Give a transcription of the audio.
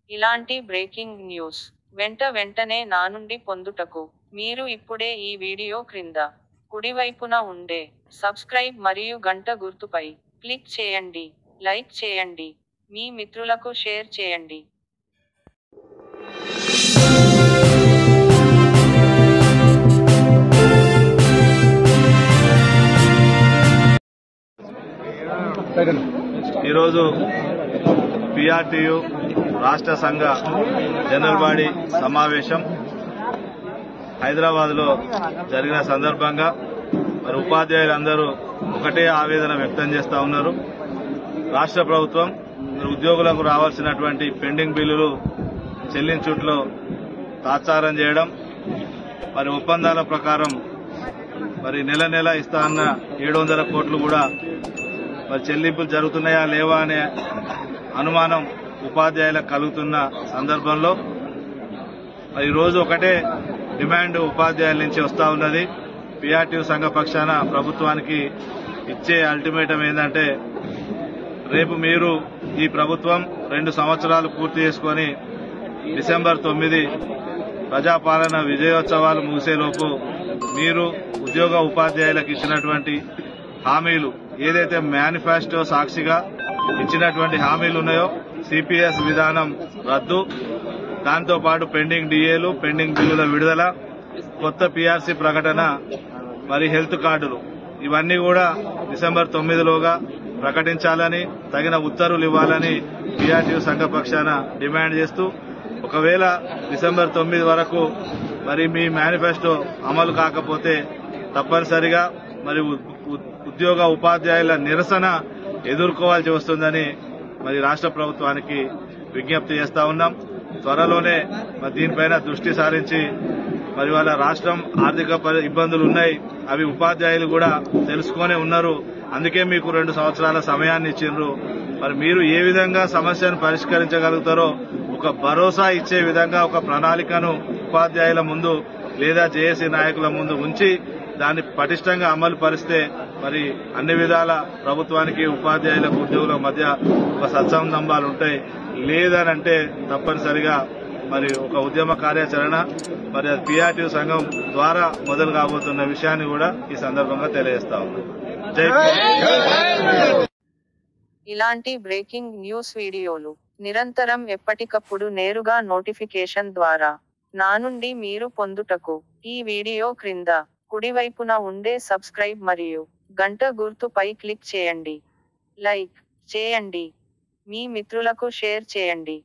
ఇలాంటి breaking news వెంటనే నా నుండి పొందుటకు మీరు ఇప్పుడే ఈ వీడియో క్రింద కుడివైపున ఉండే సబ్స్క్రైబ్ మరియు గంట గుర్తుపై క్లిక్ చేయండి, లైక్ చేయండి, మీ మిత్రులకు షేర్ చేయండి. ఈరోజు పిఆర్టీయు రాష్ట్ర సంఘ జనరల్ బాడీ సమావేశం హైదరాబాద్లో జరిగిన సందర్భంగా మరి ఉపాధ్యాయులందరూ ఒకటే ఆవేదన వ్యక్తం చేస్తూ ఉన్నారు. రాష్ట్ర ప్రభుత్వం ఉద్యోగులకు రావాల్సినటువంటి పెండింగ్ బిల్లులు చెల్లించుట్లో తాత్సారం చేయడం, మరి ఒప్పందాల ప్రకారం మరి నెల ఇస్తా అన్న 700 కోట్లు కూడా మరి చెల్లింపులు జరుగుతున్నాయా లేవా అనే అనుమానం ఉపాధ్యాయులకు కలుగుతున్న సందర్భంలో మరి ఈరోజు ఒకటే డిమాండ్ ఉపాధ్యాయుల నుంచి వస్తా ఉన్నది. పిఆర్టీయు సంఘ పక్షాన ప్రభుత్వానికి ఇచ్చే అల్టిమేటం ఏంటంటే, రేపు మీరు ఈ ప్రభుత్వం 2 సంవత్సరాలు పూర్తి చేసుకుని డిసెంబర్ 9 ప్రజాపాలన విజయోత్సవాలు ముగిసేలోపు మీరు ఉద్యోగ ఉపాధ్యాయులకు ఇచ్చినటువంటి హామీలు ఏదైతే మేనిఫెస్టో సాక్షిగా ఇచ్చినటువంటి హామీలు ఉన్నాయో సిపిఎస్ విధానం రద్దు, దాంతోపాటు పెండింగ్ డిఏలు, పెండింగ్ బిల్లుల విడుదల, కొత్త పిఆర్సీ ప్రకటన, మరి హెల్త్ కార్డులు ఇవన్నీ కూడా డిసెంబర్ 9లోగా ప్రకటించాలని తగిన ఉత్తర్వులు ఇవ్వాలని పిఆర్టీయు సంఘ పక్షాన డిమాండ్ చేస్తూ, ఒకవేళ డిసెంబర్ 9 వరకు మరి మీ మేనిఫెస్టో అమలు కాకపోతే తప్పనిసరిగా మరి ఉద్యోగ ఉపాధ్యాయుల నిరసన ఎదుర్కోవాల్సి వస్తుందని మరి రాష్ట్ర ప్రభుత్వానికి విజ్ఞప్తి చేస్తా ఉన్నాం. త్వరలోనే మరి దీనిపైన దృష్టి సారించి మరి వాళ్ళ రాష్ట్రం ఆర్థిక ఇబ్బందులు ఉన్నాయి, అవి ఉపాధ్యాయులు కూడా తెలుసుకునే ఉన్నారు. అందుకే మీకు 2 సంవత్సరాల సమయాన్ని ఇచ్చిండ్రు. మరి మీరు ఏ విధంగా సమస్యను పరిష్కరించగలుగుతారో ఒక భరోసా ఇచ్చే విధంగా ఒక ప్రణాళికను ఉపాధ్యాయుల ముందు లేదా జేఏసీ నాయకుల ముందు ఉంచి దాన్ని పటిష్టంగా అమలు పరిస్తే మరి అన్ని విధాల ప్రభుత్వానికి ఉపాధ్యాయులకు ఉద్యోగుల మధ్య ఒక సత్సంబంధాలు ఉంటాయి. లేదనంటే తప్పనిసరిగా మరి ఒక ఉద్యమ కార్యాచరణ మరి పిఆర్టీయు సంఘం ద్వారా మొదలు కాబోతున్న విషయాన్ని కూడా ఈ సందర్భంగా తెలియజేస్తా ఉన్నాం. ఇలాంటి బ్రేకింగ్ న్యూస్ వీడియోలు నిరంతరం ఎప్పటికప్పుడు నేరుగా నోటిఫికేషన్ ద్వారా నా నుండి మీరు పొందుటకు ఈ వీడియో క్రింద కుడివైపున ఉండే సబ్స్క్రైబ్ మరియు గంట గుర్తుపై క్లిక్ చేయండి, లైక్ చేయండి, మీ మిత్రులకు షేర్ చేయండి.